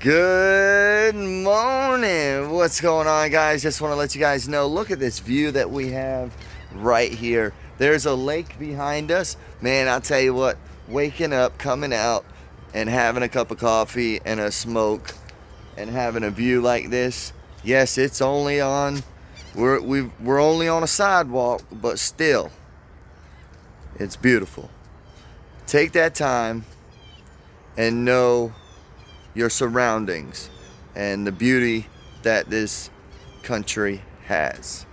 Good morning. What's going on, guys? Just want to let you guys know, look at this view that we have right here. There's a lake behind us. Man, I'll tell you what, waking up, coming out and having a cup of coffee and a smoke and having a view like this. Yes, it's only on, we're only on a sidewalk, but still, it's beautiful. Take that time and know your surroundings and the beauty that this country has,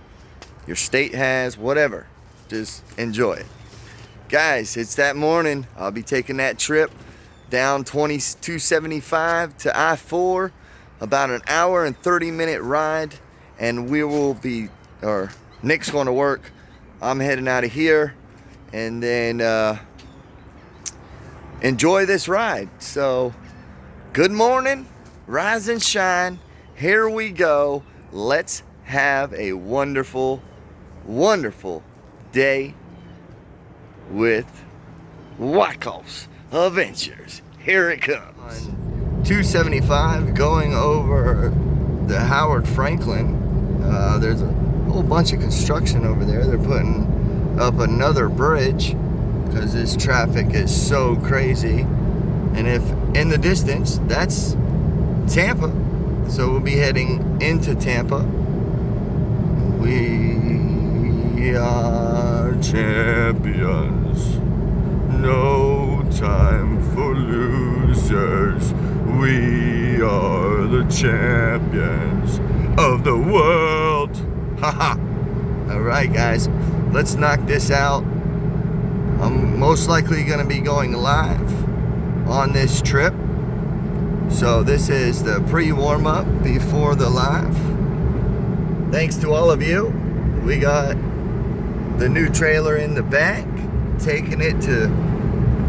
your state has, whatever. Just enjoy it, guys. It's that morning. I'll be taking that trip down 2275 to I-4, about an hour and 30-minute ride, and we will be, or Nick's going to work, I'm heading out of here, and then enjoy this ride. So good morning, rise and shine. Here we go. Let's have a wonderful, wonderful day with Wyckoff's Adventures. Here it comes. On 275 going over the Howard Franklin. There's a whole bunch of construction over there. They're putting up another bridge because this traffic is so crazy. And if in the distance, that's Tampa. So we'll be heading into Tampa. We are champions. No time for losers. We are the champions of the world. Haha. All right, guys, let's knock this out. I'm most likely going to be going live on this trip. So this is the pre-warm-up before the live. Thanks to all of you. We got the new trailer in the back, taking it to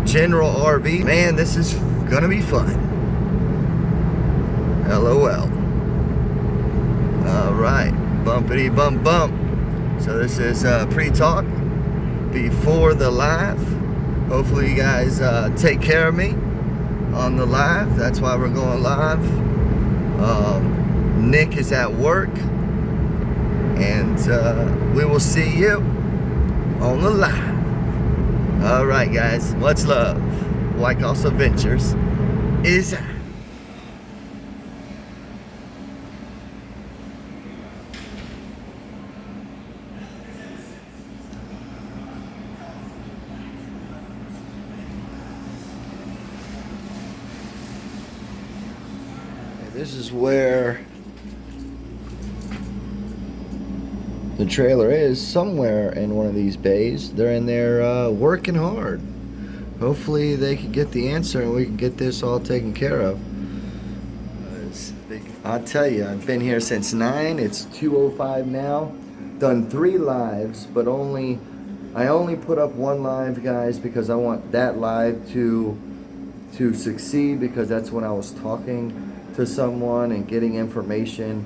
General RV. Man, this is gonna be fun. LOL. All right, bumpity bump bump. So this is pre-talk before the live. Hopefully you guys take care of me on the live. That's why we're going live. Nick is at work, and we will see you on the live. All right, guys, much love. Wyckoff's Adventures is out. This is where the trailer is, somewhere in one of these bays. They're in there working hard. Hopefully they can get the answer and we can get this all taken care of. I'll tell you, I've been here since 9. It's 2:05 now. Done 3 lives, but I only put up 1 live, guys, because I want that live to succeed, because that's when I was talking to someone and getting information.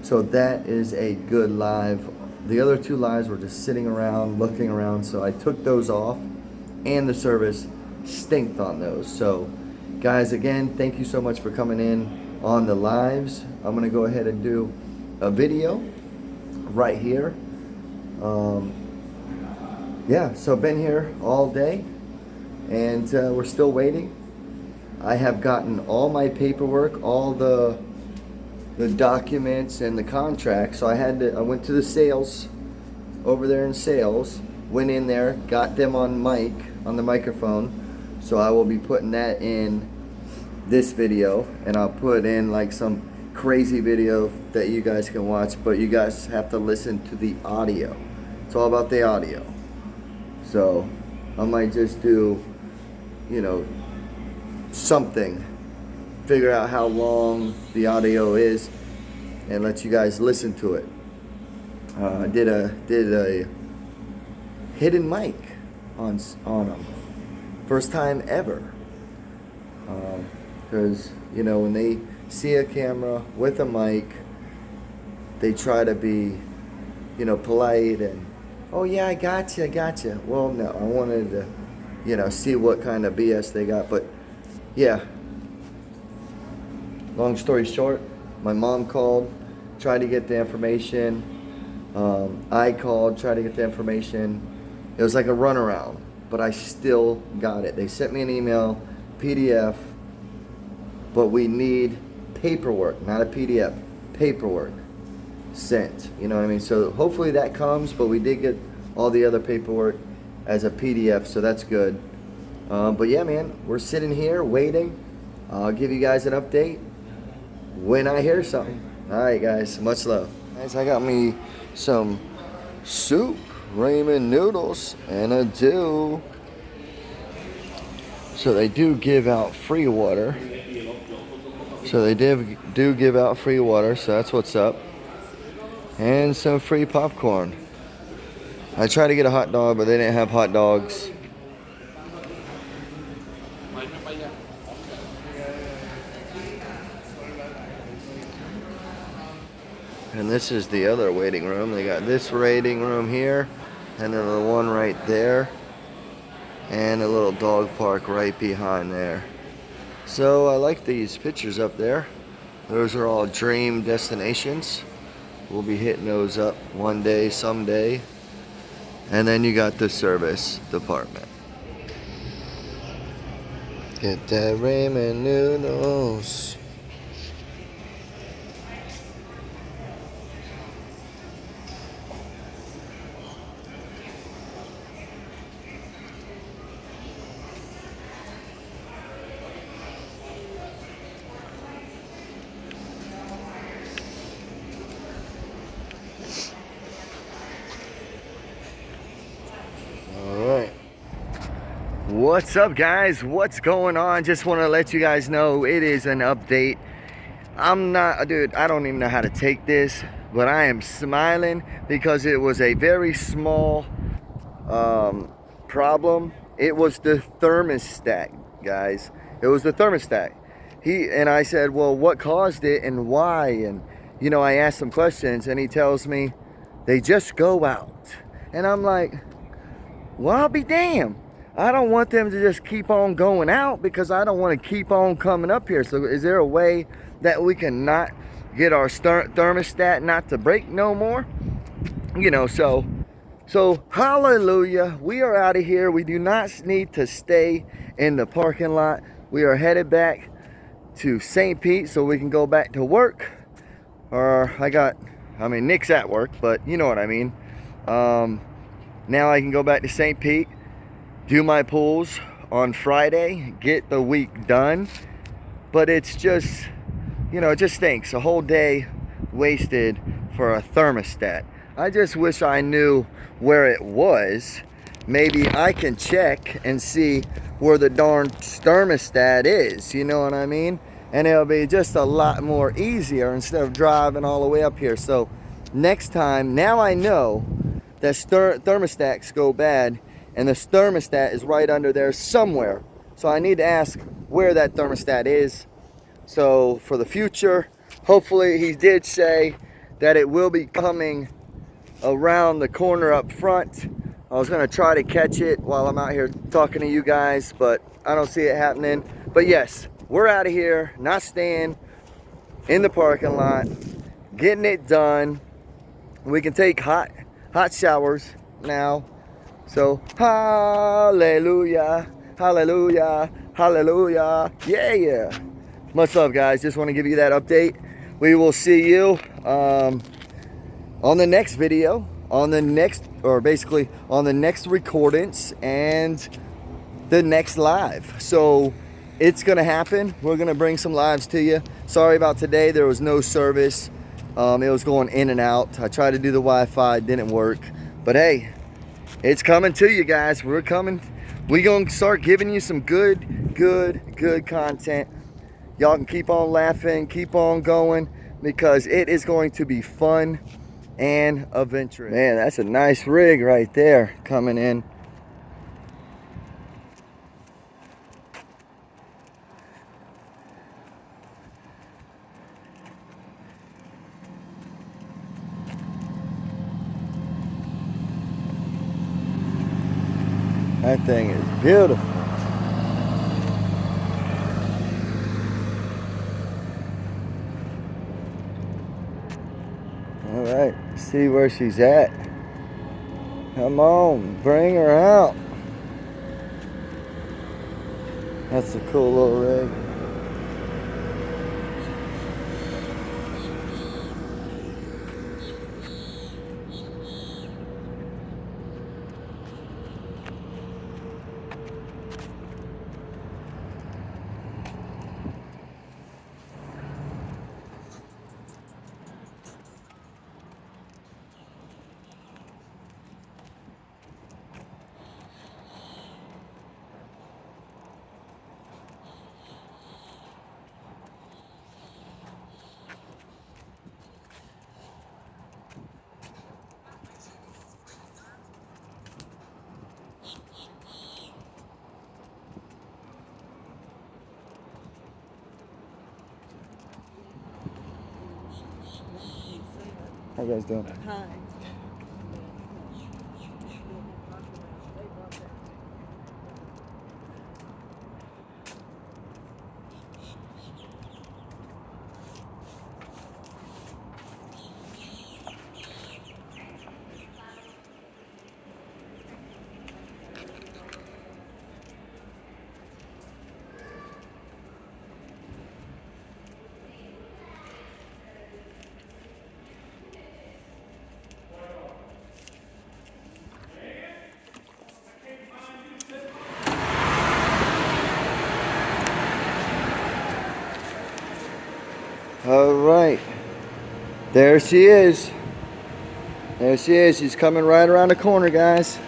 So that is a good live. The other 2 lives were just sitting around, looking around, so I took those off, and the service stinked on those. So guys, again, thank you so much for coming in on the lives. I'm gonna go ahead and do a video right here. Yeah, so been here all day, and we're still waiting. I have gotten all my paperwork, all the documents and the contracts. So I went to the sales, over there in sales, went in there, got them on the microphone. So I will be putting that in this video, and I'll put in like some crazy video that you guys can watch, but you guys have to listen to the audio. It's all about the audio. So I might just do, you know, something, figure out how long the audio is and let you guys listen to it. I did a hidden mic on them, first time ever, because you know, when they see a camera with a mic, they try to be, you know, polite and, oh yeah, I got you. Well, no, I wanted to, you know, see what kind of BS they got. But yeah, long story short, my mom called, tried to get the information. I called, tried to get the information. It was like a runaround, but I still got it. They sent me an email, PDF, but we need paperwork, not a PDF, paperwork sent. You know what I mean? So hopefully that comes, but we did get all the other paperwork as a PDF, so that's good. But yeah, man, we're sitting here waiting. I'll give you guys an update when I hear something. All right, guys, much love. Guys, I got me some soup, ramen noodles, and a dew. So they do give out free water. Do give out free water, so that's what's up. And some free popcorn. I tried to get a hot dog, but they didn't have hot dogs. And this is the other waiting room. They got this waiting room here, and then the one right there, and a little dog park right behind there. So I like these pictures up there. Those are all dream destinations. We'll be hitting those up one day, someday. And then you got the service department. Get that ramen noodles. What's up, guys? What's going on? Just want to let you guys know it is an update. Dude, I don't even know how to take this, but I am smiling because it was a very small problem. It was the thermostat, guys. It was the thermostat. I said, well, what caused it and why? And, you know, I asked some questions and he tells me they just go out. And I'm like, well, I'll be damned. I don't want them to just keep on going out because I don't want to keep on coming up here. So is there a way that we can not get our thermostat not to break no more? You know, so hallelujah. We are out of here. We do not need to stay in the parking lot. We are headed back to St. Pete so we can go back to work. Nick's at work, but you know what I mean. Now I can go back to St. Pete, do my pulls on Friday, get the week done. But it's just, you know, it just stinks. A whole day wasted for a thermostat. I just wish I knew where it was. Maybe I can check and see where the darn thermostat is, you know what I mean? And it'll be just a lot more easier instead of driving all the way up here. So next time, now I know that thermostats go bad, and the thermostat is right under there somewhere. So I need to ask where that thermostat is. So for the future, hopefully he did say that it will be coming around the corner up front. I was gonna try to catch it while I'm out here talking to you guys, but I don't see it happening. But yes, we're out of here, not staying in the parking lot, getting it done. We can take hot showers now. So hallelujah, hallelujah, hallelujah, yeah. Much love, guys. Just want to give you that update. We will see you on the next video, on the next recordings and the next live. So it's gonna happen. We're gonna bring some lives to you. Sorry about today, there was no service. It was going in and out. I tried to do the Wi-Fi, it didn't work. But hey, it's coming to you guys. We're coming. We're gonna start giving you some good content. Y'all can keep on laughing, keep on going, because it is going to be fun and adventurous. Man, that's a nice rig right there coming in. That thing is beautiful. All right, see where she's at. Come on, bring her out. That's a cool little rig. How you guys doing? Hi. All right, there she is. There she is. She's coming right around the corner, guys.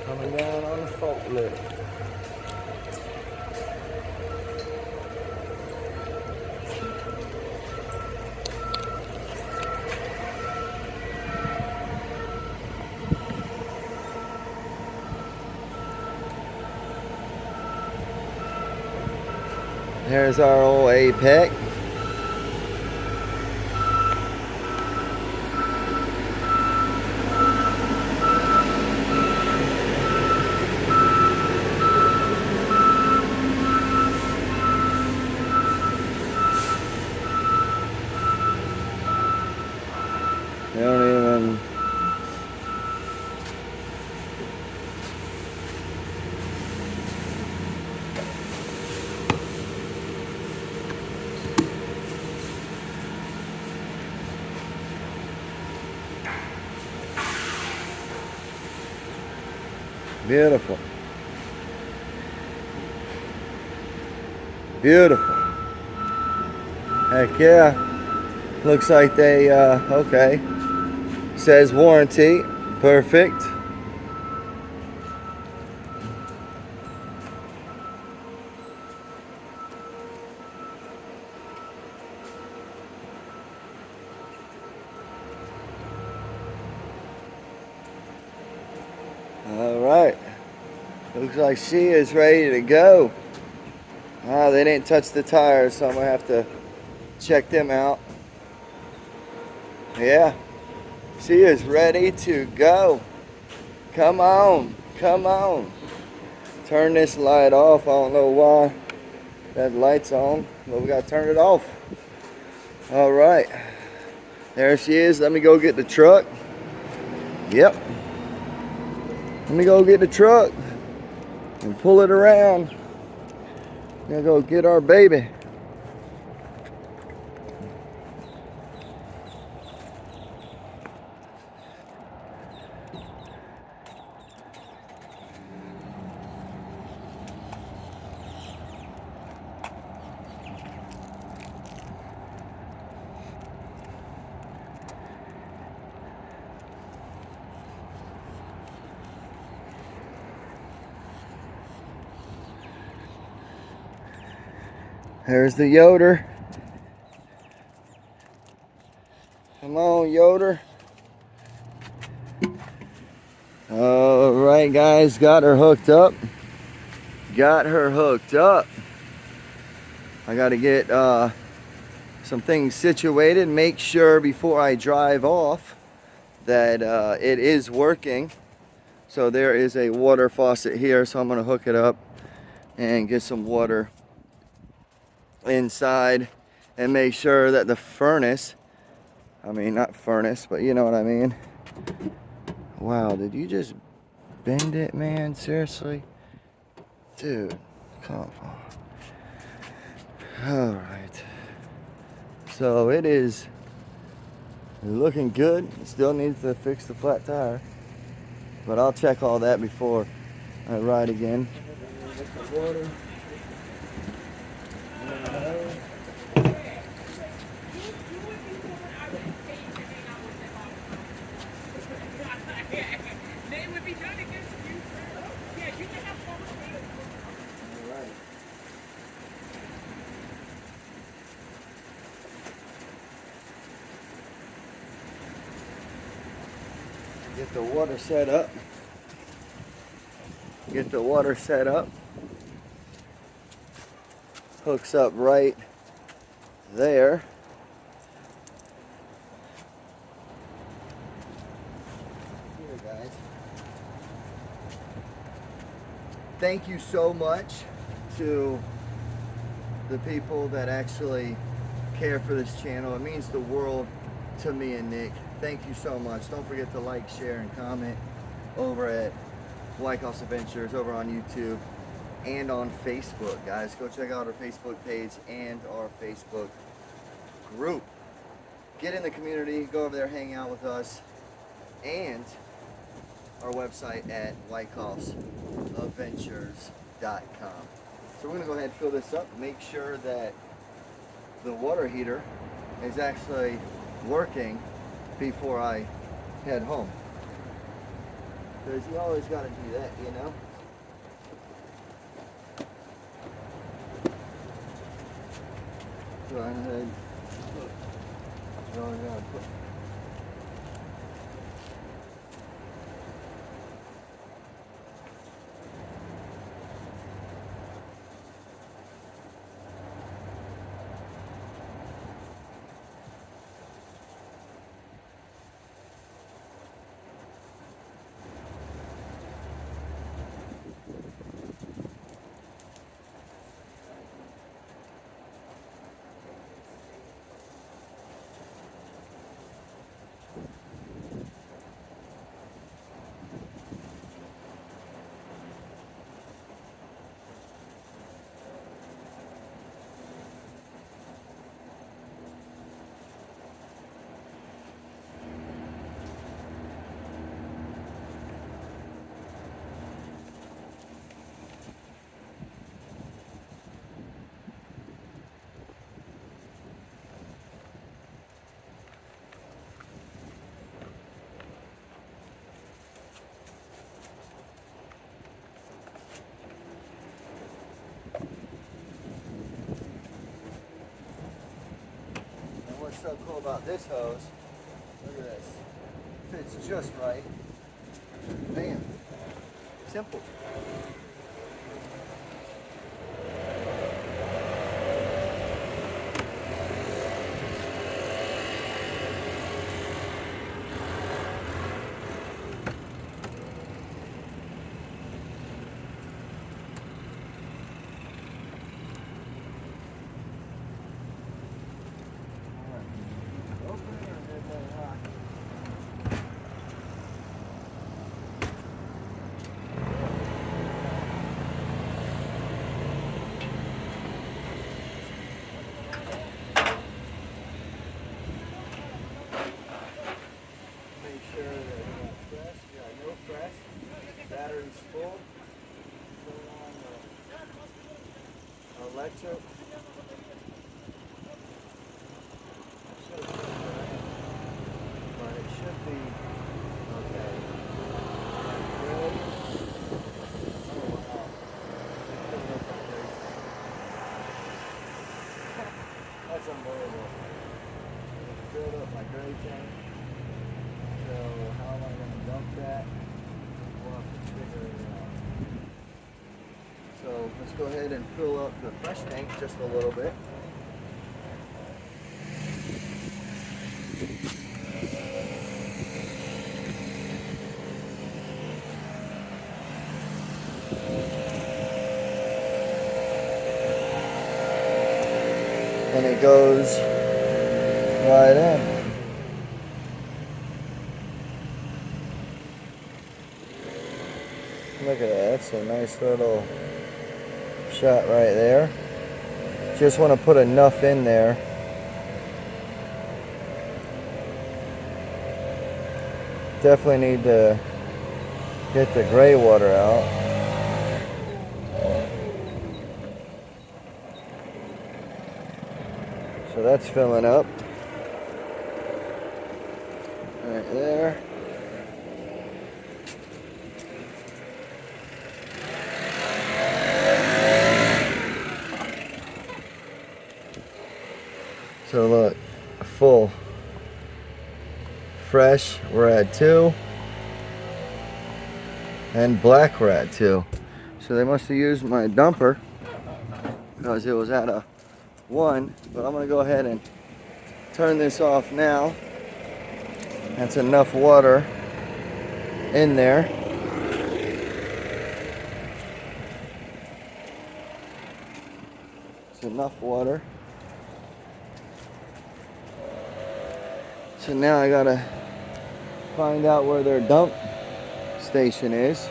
Coming down on the fault lip. There's our old Apex. They don't even. Beautiful. Beautiful. Heck yeah. Looks like they, okay. Says warranty. Perfect. All right. Looks like she is ready to go. Ah, they didn't touch the tires, so I'm gonna have to check them out. Yeah, she is ready to go. Come on, come on. Turn this light off. I don't know why that light's on, but we gotta turn it off. All right, there she is. Let me go get the truck. Yep. Let me go get the truck and pull it around. Gonna go get our baby. There's the Yoder. Come on, Yoder. All right, guys, got her hooked up. Got her hooked up. I got to get some things situated. Make sure before I drive off that it is working. So there is a water faucet here, so I'm going to hook it up and get some water inside and make sure that the furnace, I mean not furnace, but you know what I mean. Wow, did you just bend it, man? Seriously? Dude, come on. Alright. So it is looking good. It still needs to fix the flat tire. But I'll check all that before I ride again. Get the water. Get the water set up. Get the water set up. Hooks up right there. Here, guys. Thank you so much to the people that actually care for this channel. It means the world to me and Nick. Thank you so much. Don't forget to like, share, and comment over at White House Adventures over on YouTube and on Facebook, guys. Go check out our Facebook page and our Facebook group. Get in the community, go over there, hang out with us, and our website at whitehouseadventures.com. So we're gonna go ahead and fill this up, make sure that the water heater is actually working before I head home. Because you always got to do that, you know? Go ahead. Put what's so cool about this hose, look at this, fits just right. Bam. Simple. Battery's full. Turn on the electric. But it should be okay. Good. Oh wow. That's unbelievable. Filled up my gray tank. So how am I going to dump that? We'll have to figure it out. So let's go ahead and fill up the fresh tank just a little bit. and it goes right in. Look at that, that's a nice little shot right there. Just want to put enough in there. Definitely need to get the gray water out. So that's filling up. Right there. So look, full. Fresh, we're at 2. And black we're at 2. So they must have used my dumper because it was at a 1. But I'm gonna go ahead and turn this off now. That's enough water in there. It's enough water. So now I gotta find out where their dump station is.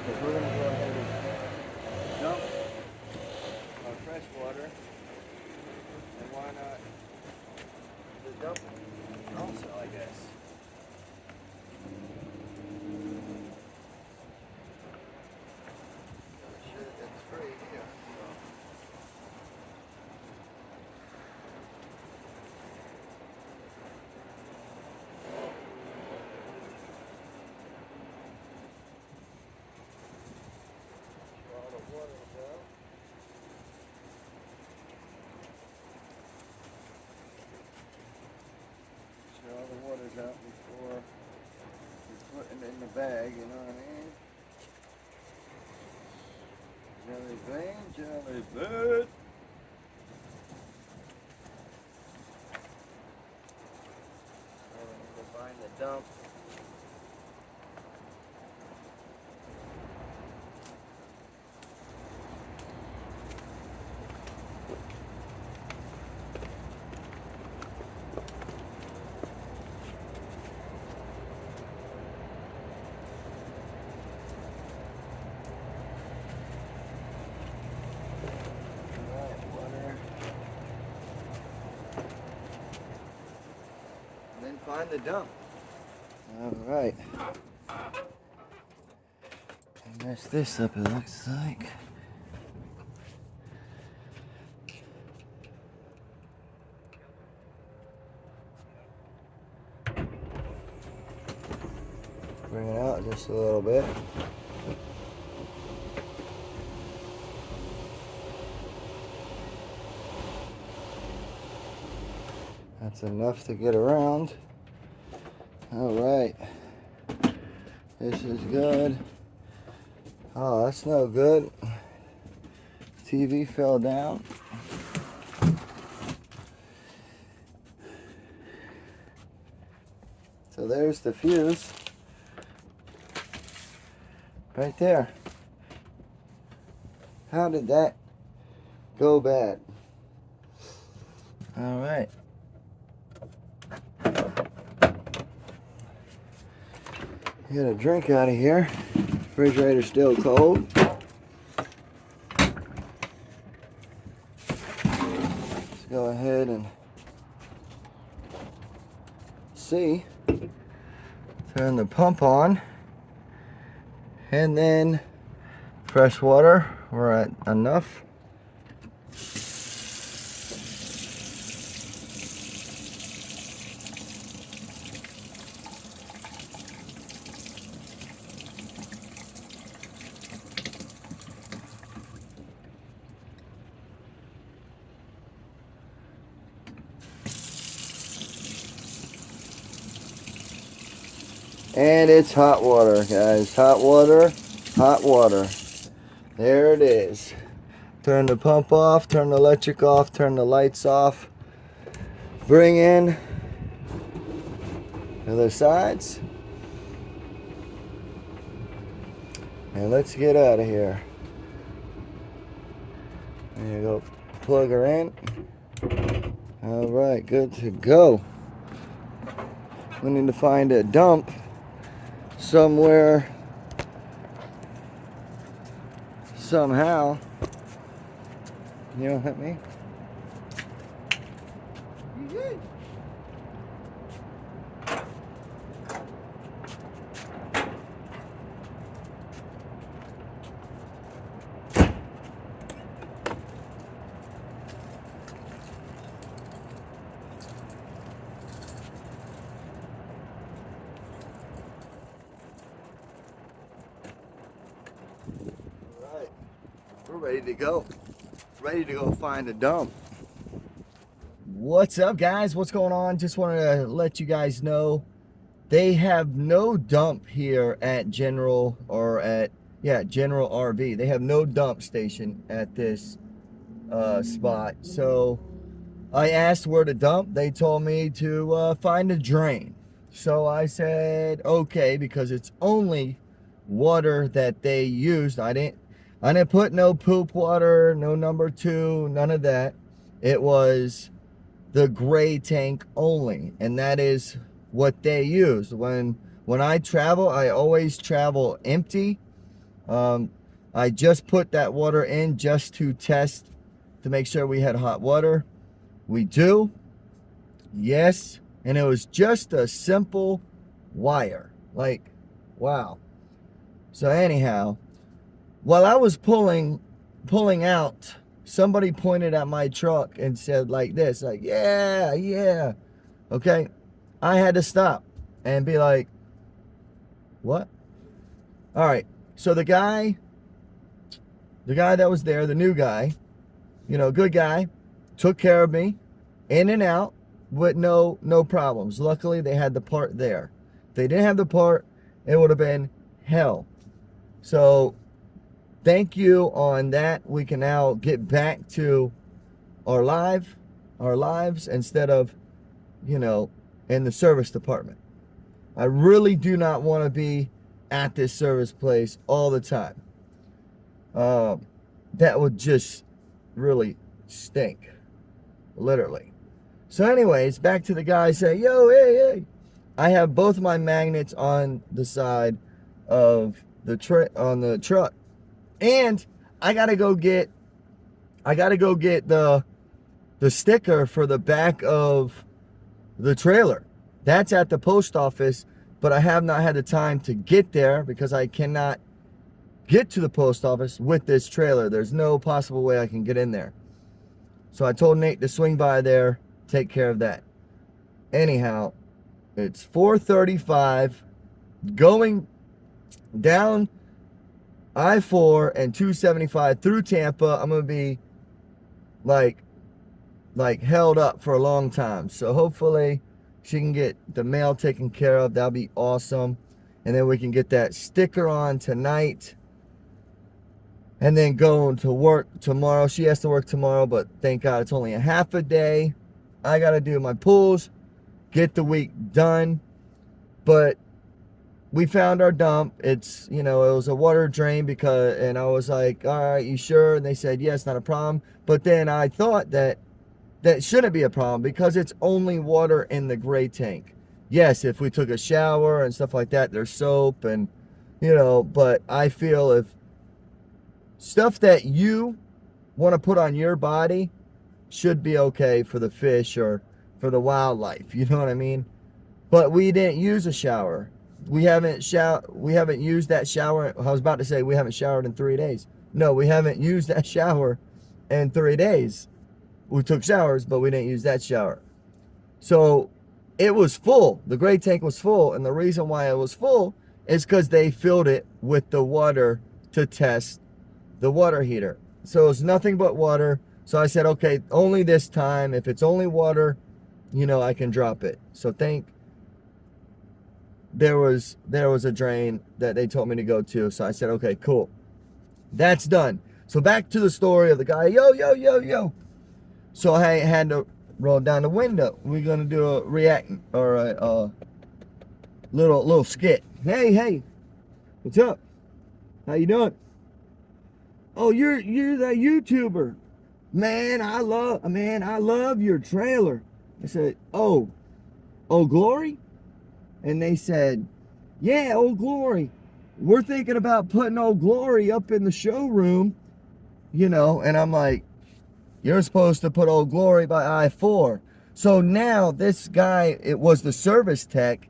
Because we're gonna go ahead and dump our fresh water. And why not the dump also, I guess. It's free here. All the water's out before you're putting it in the bag, you know what I mean? Jelly bean, jelly bird. So we need to find the dump. Then find the dump. All right. And mess this up, it looks like. Bring it out just a little bit. That's enough to get around. All right. This is good. Oh, that's no good. TV fell down. So there's the fuse. Right there. How did that go bad? All right. Get a drink out of here. Refrigerator's still cold. Let's go ahead and see. Turn the pump on. And then fresh water. We're at enough. And it's hot water, guys. Hot water, hot water. There it is. Turn the pump off, turn the electric off, turn the lights off. Bring in the other sides. And let's get out of here. There you go. Plug her in. All right, good to go. We need to find a dump somewhere, somehow. You know what I mean? All right, we're ready to go. Ready to go find a dump. What's up, guys? What's going on? Just wanted to let you guys know they have no dump here at General General RV. They have no dump station at this spot. So I asked where to dump. They told me to find a drain. So I said okay, because it's only water that they used. I didn't put no poop water, no number 2, none of that. It was the gray tank only, and that is what they use. When I travel, I always travel empty. I just put that water in just to test to make sure we had hot water. We do, yes, and it was just a simple wire. Like, wow. So anyhow, while I was pulling out, somebody pointed at my truck and said like this, like, yeah. Okay. I had to stop and be like, what? All right. So the guy that was there, the new guy, good guy, took care of me in and out with no problems. Luckily, they had the part there. If they didn't have the part, it would have been hell. So thank you on that. We can now get back to our lives instead of, in the service department. I really do not want to be at this service place all the time. That would just really stink, literally. So anyways, back to the guy saying, yo, hey. I have both my magnets on the side of the truck. And I gotta go get the sticker for the back of the trailer. That's at the post office, but I have not had the time to get there because I cannot get to the post office with this trailer. There's no possible way I can get in there. So I told Nate to swing by there, take care of that. Anyhow, it's 4:35, going down I-4 and 275 through Tampa. I'm gonna be like held up for a long time. So hopefully she can get the mail taken care of. That'll be awesome. And then we can get that sticker on tonight. And then go to work tomorrow. She has to work tomorrow, but thank God it's only a half a day. I got to do my pulls, get the week done. But we found our dump. It's, it was a water drain and I was like, all right, you sure? And they said, yes, not a problem. But then I thought that shouldn't be a problem because it's only water in the gray tank. Yes, if we took a shower and stuff like that, there's soap and, but I feel if stuff that you want to put on your body should be okay for the fish or for the wildlife. You know what I mean? But we didn't use a shower. We haven't used that shower. I was about to say we haven't showered in 3 days. No, we haven't used that shower in 3 days. We took showers, but we didn't use that shower. So it was full. The gray tank was full. And the reason why it was full is because they filled it with the water to test the water heater. So it's nothing but water. So I said, okay, only this time. If it's only water, I can drop it. So there was a drain that they told me to go to. So I said, okay, cool. That's done. So back to the story of the guy, yo. So I had to roll down the window. We're gonna do a react or a little skit. Hey, what's up? How you doing? Oh, you're that YouTuber. man, I love your trailer. I said, oh, Glory? And they said, yeah, Old Glory. We're thinking about putting Old Glory up in the showroom, and I'm like, you're supposed to put Old Glory by I-4. So now this guy, it was the service tech.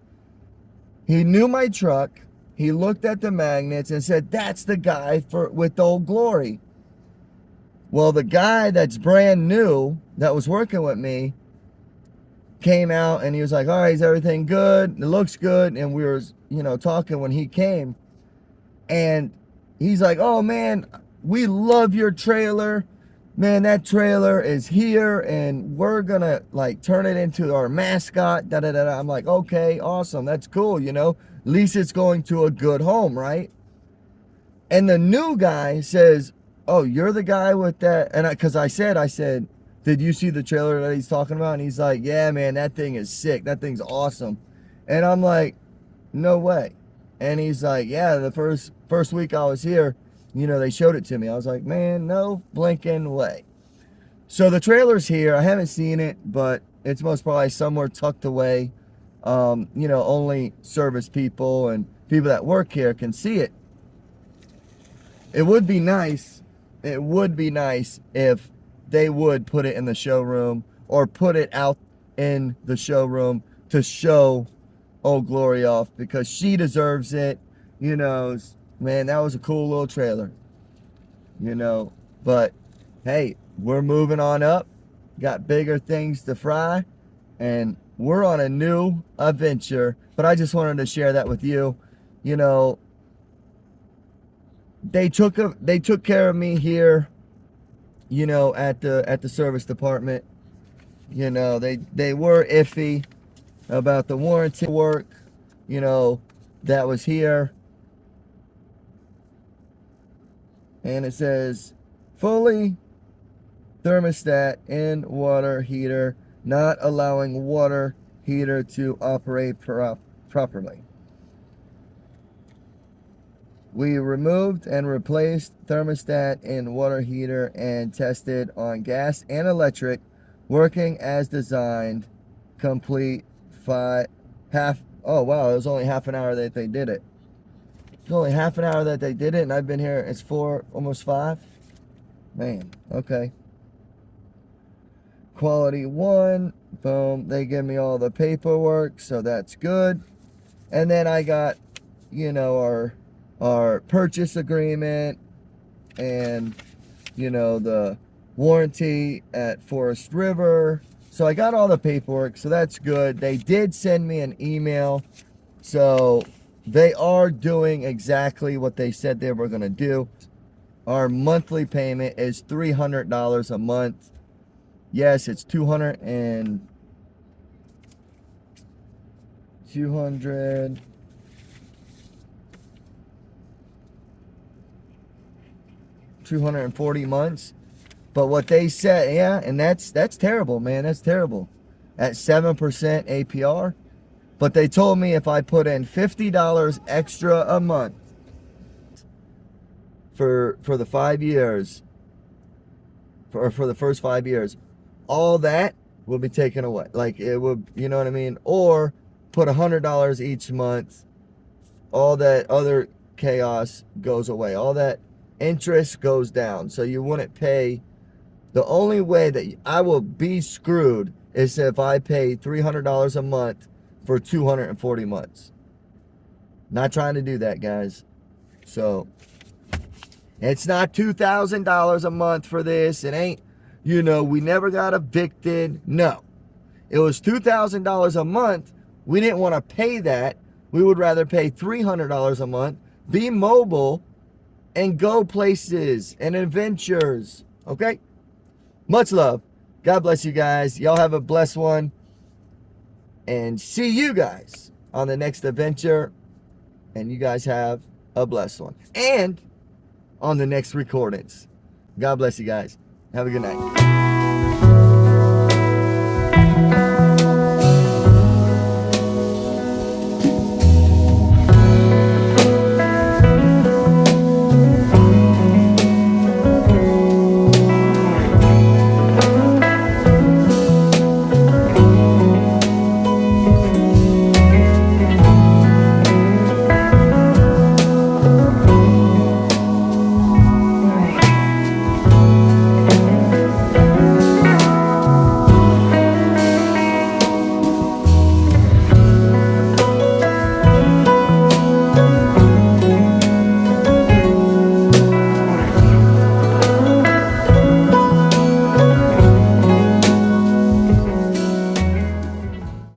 He knew my truck. He looked at the magnets and said, that's the guy with Old Glory. Well, the guy that's brand new that was working with me came out and he was like, all right, is everything good? It looks good. And we were, talking when he came. And he's like, oh, man, we love your trailer. Man, that trailer is here and we're going to like turn it into our mascot. Da, da, da, da. I'm like, okay, awesome. That's cool. At least it's going to a good home, right? And the new guy says, oh, you're the guy with that. And because I said, did you see the trailer that he's talking about? And he's like, yeah, man, that thing is sick. That thing's awesome. And I'm like, no way. And he's like, yeah, the first week I was here, they showed it to me. I was like, man, no blinking way. So the trailer's here. I haven't seen it, but it's most probably somewhere tucked away. Only service people and people that work here can see it. It would be nice if they would put it in the showroom or put it out in the showroom to show Old Glory off, because she deserves it. Man, that was a cool little trailer. But hey, we're moving on up. Got bigger things to fry, and we're on a new adventure. But I just wanted to share that with you. They took care of me here, at the service department. They were iffy about the warranty work, that was here. And it says, fully thermostat in water heater, not allowing water heater to operate properly. We removed and replaced thermostat in water heater and tested on gas and electric, working as designed. Complete oh wow, it was only half an hour that they did it. It's only half an hour that they did it, and I've been here, it's 4, almost 5. Man, okay. Quality 1, boom, they give me all the paperwork, so that's good. And then I got, our purchase agreement and, the warranty at Forest River. So I got all the paperwork, so that's good. They did send me an email, so they are doing exactly what they said they were going to do. Our monthly payment is $300 a month. Yes, it's 240 months. But what they said, yeah, and that's terrible, man. That's terrible. At 7% APR. But they told me if I put in $50 extra a month for the 5 years, for the first 5 years, all that will be taken away. Like, it would, you know what I mean? Or put $100 each month. All that other chaos goes away. All that interest goes down. So you wouldn't pay. The only way that I will be screwed is if I pay $300 a month for 240 months. Not trying to do that, guys. So it's not $2,000 a month for this. It ain't, we never got evicted. No. It was $2,000 a month. We didn't want to pay that. We would rather pay $300 a month, be mobile, and go places and adventures. Okay? Much love. God bless you guys. Y'all have a blessed one. And see you guys on the next adventure. And you guys have a blessed one. And on the next recordings. God bless you guys. Have a good night.